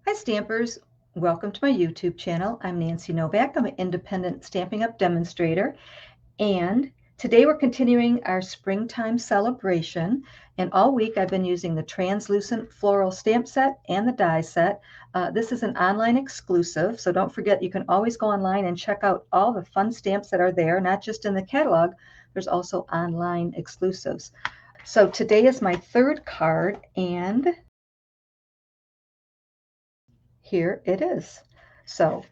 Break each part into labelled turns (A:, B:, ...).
A: Hi Stampers, welcome to my YouTube channel. I'm Nancy Novak. I'm an independent Stampin' Up! Demonstrator, and today we're continuing our springtime celebration, and all week I've been using the translucent floral stamp set and the die set. This is an online exclusive, so don't forget you can always go online and check out all the fun stamps that are there, not just in the catalog, there's also online exclusives. So today is my third card, and here it is. So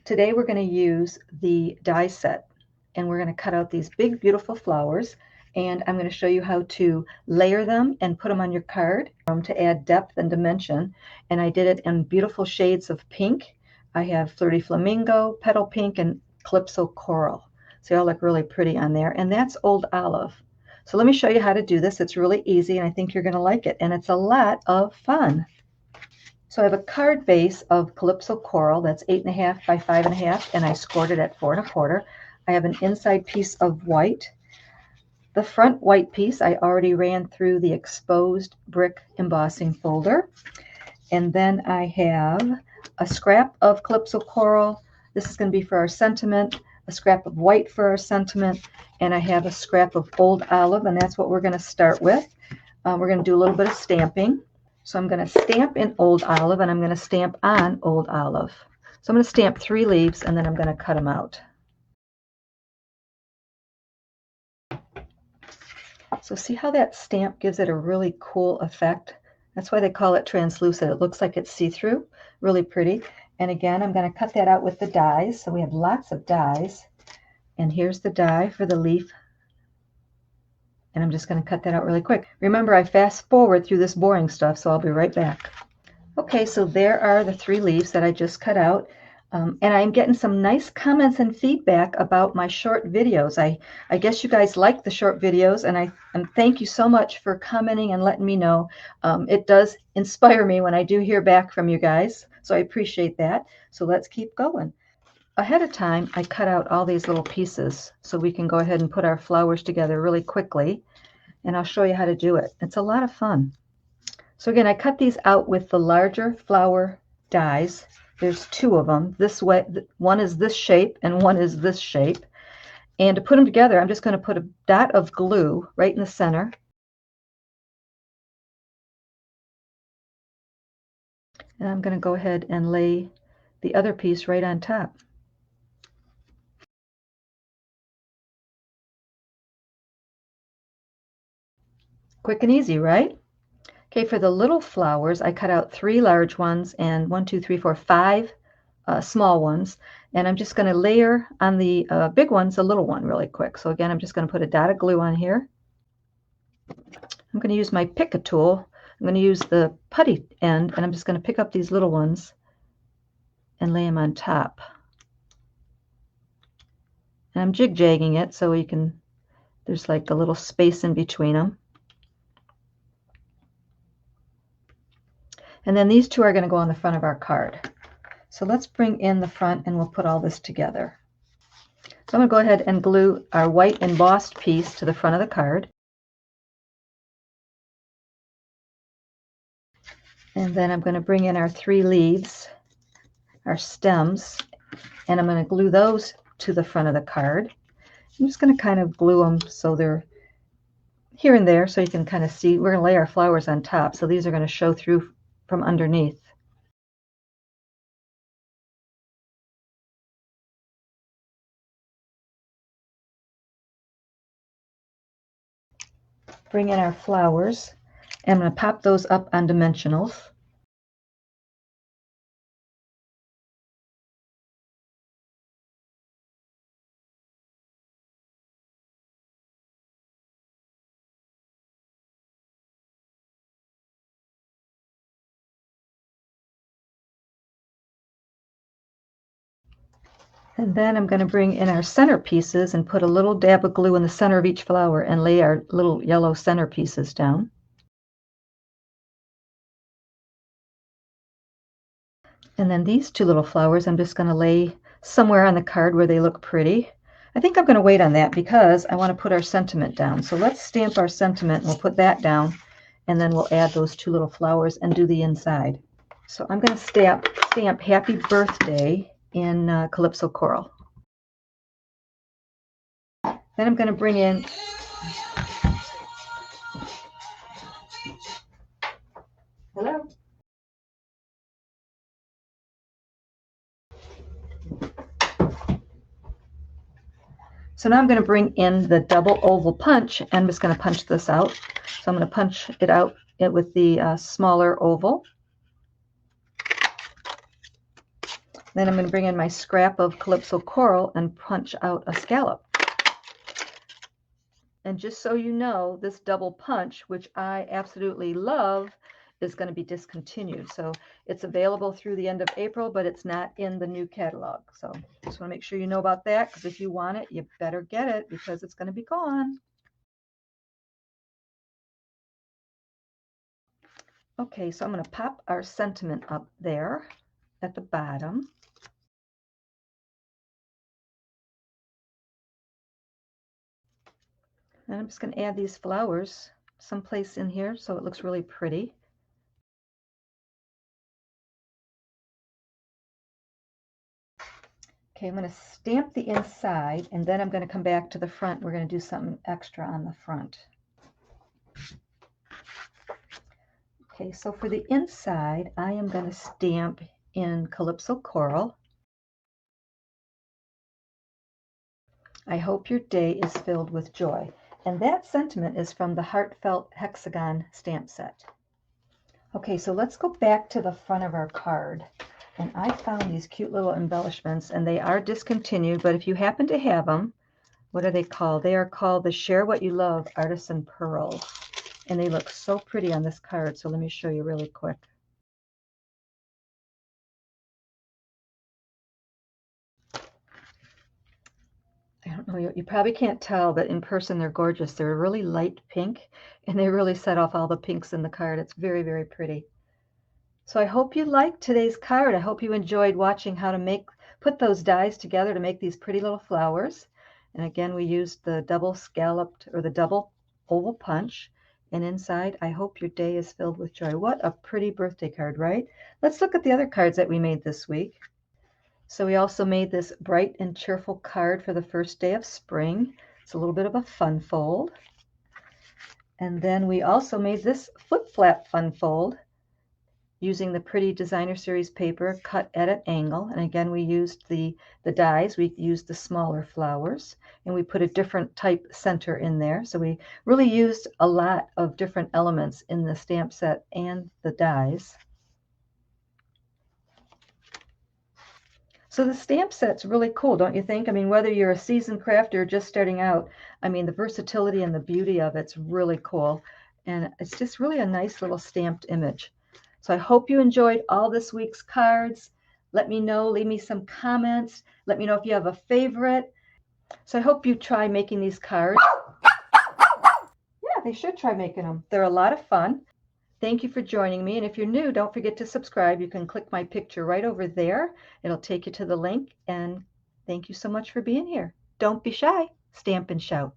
A: today we're going to use the die set, and we're going to cut out these big beautiful flowers, and I'm going to show you how to layer them and put them on your card to add depth and dimension. And I did it in beautiful shades of pink. I have Flirty Flamingo, Petal Pink, and Calypso Coral. So they all look really pretty on there, and that's Old Olive. So let me show you how to do this. It's really easy, and I think you're going to like it, and it's a lot of fun. So I have a card base of Calypso Coral that's 8.5 by 5.5, and I scored it at 4.25. I have an inside piece of white. The front white piece I already ran through the exposed brick embossing folder. And then I have a scrap of Calypso Coral. This is going to be for our sentiment, a scrap of white for our sentiment, and I have a scrap of Old Olive, and that's what we're going to start with. We're going to do a little bit of stamping. So I'm going to stamp in Old Olive, and I'm going to stamp on Old Olive. So I'm going to stamp 3 leaves, and then I'm going to cut them out. So see how that stamp gives it a really cool effect? That's why they call it translucent. It looks like it's see-through, really pretty. And again, I'm going to cut that out with the dies. So we have lots of dies. And here's the die for the leaf. And I'm just going to cut that out really quick. Remember, I fast forward through this boring stuff, so I'll be right back. Okay, so there are the 3 leaves that I just cut out. And I'm getting some nice comments and feedback about my short videos. I guess you guys like the short videos, and thank you so much for commenting and letting me know. It does inspire me when I do hear back from you guys, so I appreciate that. So let's keep going. Ahead of time, I cut out all these little pieces so we can go ahead and put our flowers together really quickly, and I'll show you how to do it. It's a lot of fun. So again, I cut these out with the larger flower dies. There's 2 of them. This way, one is this shape and one is this shape. And to put them together, I'm just going to put a dot of glue right in the center. And I'm going to go ahead and lay the other piece right on top. Quick and easy, right? Okay, for the little flowers, I cut out 3 large ones and 1, 2, 3, 4, 5 small ones. And I'm just going to layer on the big ones a little one really quick. So again, I'm just going to put a dot of glue on here. I'm going to use my pick a tool. I'm going to use the putty end, and I'm just going to pick up these little ones and lay them on top. And I'm jig-jagging it so you can, there's like a little space in between them. And then these 2 are going to go on the front of our card. So let's bring in the front, and we'll put all this together. So I'm going to go ahead and glue our white embossed piece to the front of the card. And then I'm going to bring in our 3 leaves, our stems, and I'm going to glue those to the front of the card. I'm just going to kind of glue them so they're here and there so you can kind of see. We're going to lay our flowers on top, so these are going to show through from underneath. Bring in our flowers, and I'm going to pop those up on dimensionals. And then I'm going to bring in our center pieces and put a little dab of glue in the center of each flower and lay our little yellow center pieces down. And then these 2 little flowers I'm just going to lay somewhere on the card where they look pretty. I think I'm going to wait on that because I want to put our sentiment down. So let's stamp our sentiment, and we'll put that down, and then we'll add those 2 little flowers and do the inside. So I'm going to stamp Happy Birthday in Calypso Coral. Then I'm going to bring in hello. So now I'm going to bring in the double oval punch, and I'm just going to punch this out. So I'm going to punch it out with the smaller oval. Then I'm going to bring in my scrap of Calypso Coral and punch out a scallop. And just so you know, this double punch, which I absolutely love, is going to be discontinued. So it's available through the end of April, but it's not in the new catalog. So just want to make sure you know about that, because if you want it, you better get it because it's going to be gone. Okay, so I'm going to pop our sentiment up there at the bottom. And I'm just going to add these flowers someplace in here so it looks really pretty. Okay, I'm going to stamp the inside, and then I'm going to come back to the front. We're going to do something extra on the front. Okay, so for the inside, I am going to stamp in Calypso Coral. I hope your day is filled with joy. And that sentiment is from the Heartfelt Hexagon stamp set. Okay, so let's go back to the front of our card. And I found these cute little embellishments, and they are discontinued, but if you happen to have them, what are they called? They are called the Share What You Love Artisan Pearls. And they look so pretty on this card, so let me show you really quick. I don't know, you probably can't tell, but in person they're gorgeous. They're really light pink, and they really set off all the pinks in the card. It's very, very pretty. So I hope you liked today's card. I hope you enjoyed watching how to put those dies together to make these pretty little flowers. And again, we used the double scalloped or the double oval punch. And inside, I hope your day is filled with joy. What a pretty birthday card, right? Let's look at the other cards that we made this week. So we also made this bright and cheerful card for the first day of spring. It's a little bit of a fun fold. And then we also made this flip flap fun fold using the pretty designer series paper cut at an angle. And again, we used the dies. We used the smaller flowers, and we put a different type center in there. So we really used a lot of different elements in the stamp set and the dies. So the stamp set's really cool, don't you think? I mean, whether you're a seasoned crafter or just starting out, I mean, the versatility and the beauty of it's really cool. And it's just really a nice little stamped image. So I hope you enjoyed all this week's cards. Let me know, leave me some comments. Let me know if you have a favorite. So I hope you try making these cards. Yeah, they should try making them. They're a lot of fun. Thank you for joining me. And if you're new, don't forget to subscribe. You can click my picture right over there. It'll take you to the link. And thank you so much for being here. Don't be shy. Stamp and shout.